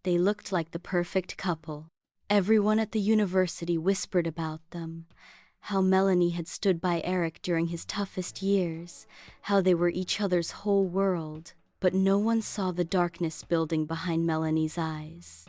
They looked like the perfect couple. Everyone at the university whispered about them, how Melanie had stood by Eric during his toughest years, how they were each other's whole world, but no one saw the darkness building behind Melanie's eyes.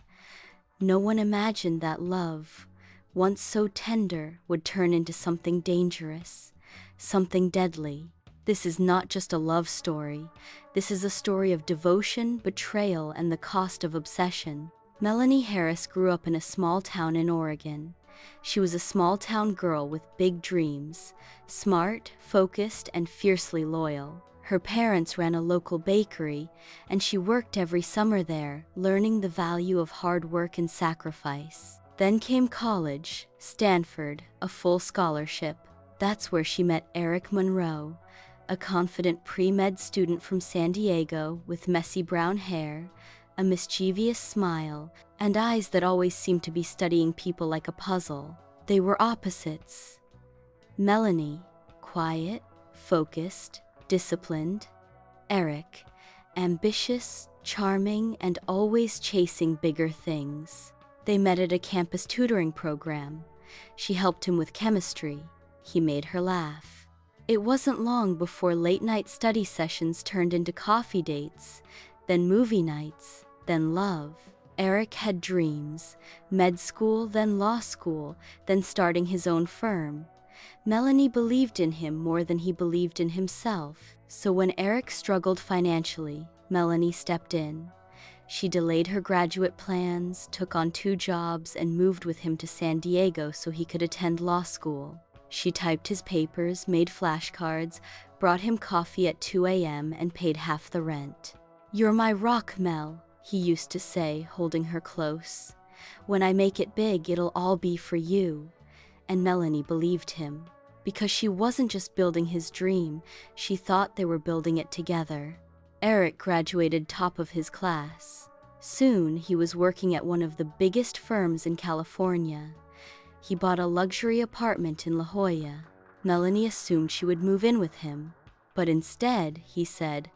No one imagined that love, once so tender, would turn into something dangerous, something deadly. This is not just a love story. This is a story of devotion, betrayal, and the cost of obsession. Melanie Harris grew up in a small town in Oregon. She was a small-town girl with big dreams, smart, focused, and fiercely loyal. Her parents ran a local bakery, and she worked every summer there, learning the value of hard work and sacrifice. Then came college, Stanford, a full scholarship. That's where she met Eric Monroe, a confident pre-med student from San Diego with messy brown hair, a mischievous smile, and eyes that always seemed to be studying people like a puzzle. They were opposites. Melanie, quiet, focused, disciplined. Eric, ambitious, charming, and always chasing bigger things. They met at a campus tutoring program. She helped him with chemistry. He made her laugh. It wasn't long before late-night study sessions turned into coffee dates, then movie nights, then love. Eric had dreams, med school, then law school, then starting his own firm. Melanie believed in him more than he believed in himself. So when Eric struggled financially, Melanie stepped in. She delayed her graduate plans, took on 2 jobs, and moved with him to San Diego so he could attend law school. She typed his papers, made flashcards, brought him coffee at 2 a.m., and paid half the rent. "You're my rock, Mel," he used to say, holding her close. "When I make it big, it'll all be for you." And Melanie believed him. Because she wasn't just building his dream, she thought they were building it together. Eric graduated top of his class. Soon, he was working at one of the biggest firms in California. He bought a luxury apartment in La Jolla. Melanie assumed she would move in with him. But instead, he said,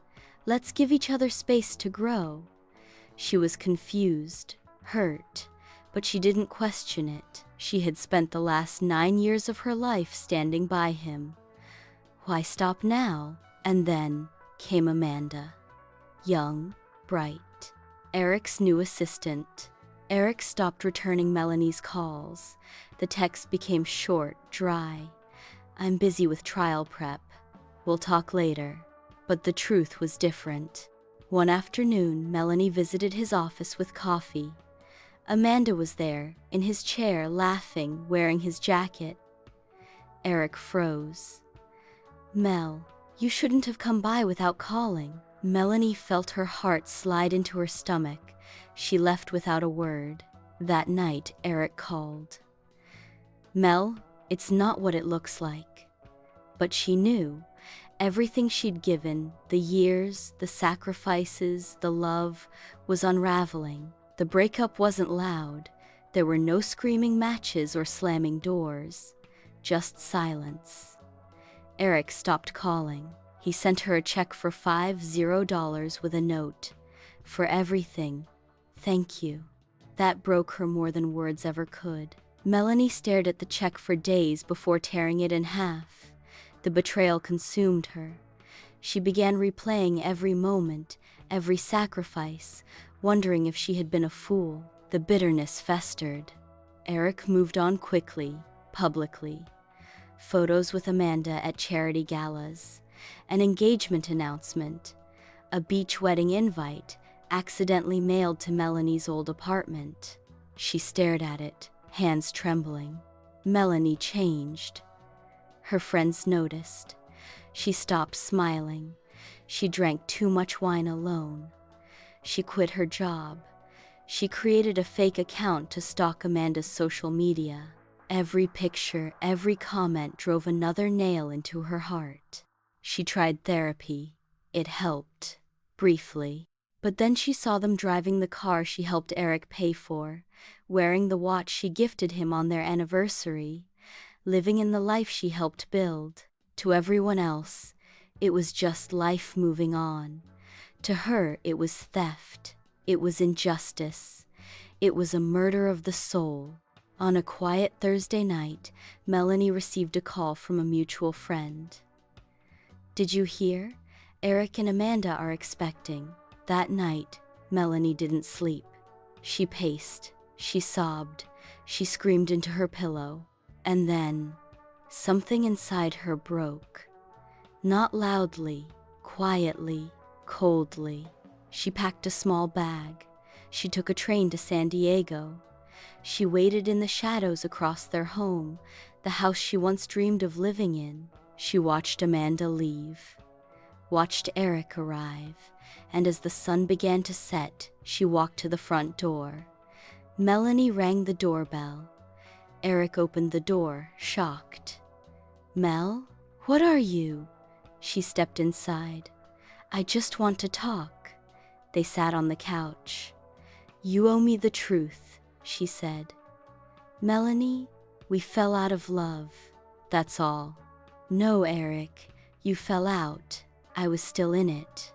"Let's give each other space to grow." She was confused, hurt, but she didn't question it. She had spent the last 9 years of her life standing by him. Why stop now? And then came Amanda. Young, bright, Eric's new assistant. Eric stopped returning Melanie's calls. The texts became short, dry. "I'm busy with trial prep. We'll talk later." But the truth was different. One afternoon, Melanie visited his office with coffee. Amanda was there, in his chair, laughing, wearing his jacket. Eric froze. "Mel, you shouldn't have come by without calling." Melanie felt her heart slide into her stomach. She left without a word. That night, Eric called. "Mel, it's not what it looks like." But she knew. Everything she'd given, the years, the sacrifices, the love, was unraveling. The breakup wasn't loud. There were no screaming matches or slamming doors. Just silence. Eric stopped calling. He sent her a check for $50 with a note. "For everything. Thank you." That broke her more than words ever could. Melanie stared at the check for days before tearing it in half. The betrayal consumed her. She began replaying every moment, every sacrifice, wondering if she had been a fool. The bitterness festered. Eric moved on quickly, publicly. Photos with Amanda at charity galas, an engagement announcement, a beach wedding invite, accidentally mailed to Melanie's old apartment. She stared at it, hands trembling. Melanie changed. Her friends noticed. She stopped smiling. She drank too much wine alone. She quit her job. She created a fake account to stalk Amanda's social media. Every picture, every comment drove another nail into her heart. She tried therapy. It helped. Briefly. But then she saw them driving the car she helped Eric pay for, wearing the watch she gifted him on their anniversary, living in the life she helped build. To everyone else, it was just life moving on. To her, it was theft. It was injustice. It was a murder of the soul. On a quiet Thursday night, Melanie received a call from a mutual friend. "Did you hear? Eric and Amanda are expecting." That night, Melanie didn't sleep. She paced, she sobbed, she screamed into her pillow. And then, something inside her broke. Not loudly, quietly, coldly. She packed a small bag. She took a train to San Diego. She waited in the shadows across their home, the house she once dreamed of living in. She watched Amanda leave, watched Eric arrive, and as the sun began to set, she walked to the front door. Melanie rang the doorbell. Eric opened the door, shocked. "Mel, what are you?" She stepped inside. "I just want to talk." They sat on the couch. "You owe me the truth," she said. "Melanie, we fell out of love. That's all." "No, Eric, you fell out. I was still in it."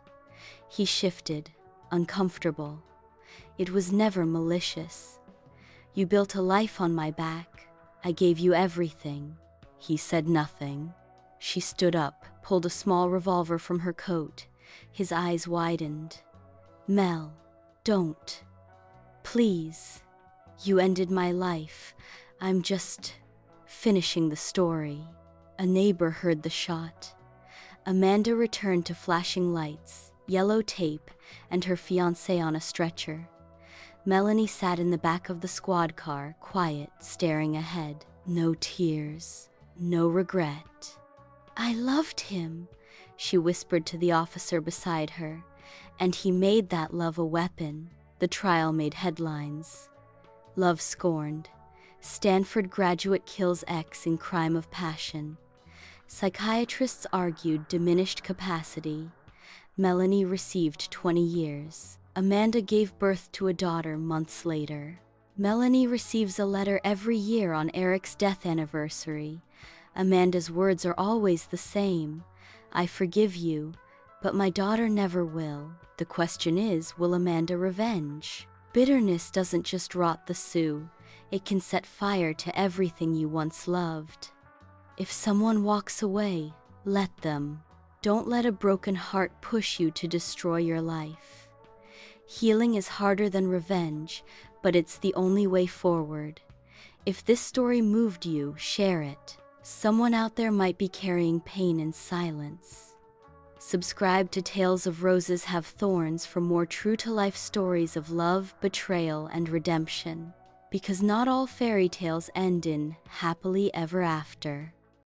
He shifted, uncomfortable. "It was never malicious. You built a life on my back. I gave you everything." He said nothing. She stood up, pulled a small revolver from her coat. His eyes widened. "Mel, don't. Please. You ended my life. I'm just finishing the story." A neighbor heard the shot. Amanda returned to flashing lights, yellow tape, and her fiancé on a stretcher. Melanie sat in the back of the squad car, quiet, staring ahead. No tears, no regret. "I loved him," she whispered to the officer beside her, "and he made that love a weapon." The trial made headlines. Love scorned. Stanford graduate kills ex in crime of passion. Psychiatrists argued diminished capacity. Melanie received 20 years. Amanda gave birth to a daughter months later. Melanie receives a letter every year on Eric's death anniversary. Amanda's words are always the same. "I forgive you, but my daughter never will." The question is, will Amanda revenge? Bitterness doesn't just rot the Sioux. It can set fire to everything you once loved. If someone walks away, let them. Don't let a broken heart push you to destroy your life. Healing is harder than revenge, but it's the only way forward. If this story moved you, share it. Someone out there might be carrying pain in silence. Subscribe to Tales of Roses Have Thorns for more true-to-life stories of love, betrayal, and redemption. Because not all fairy tales end in happily ever after.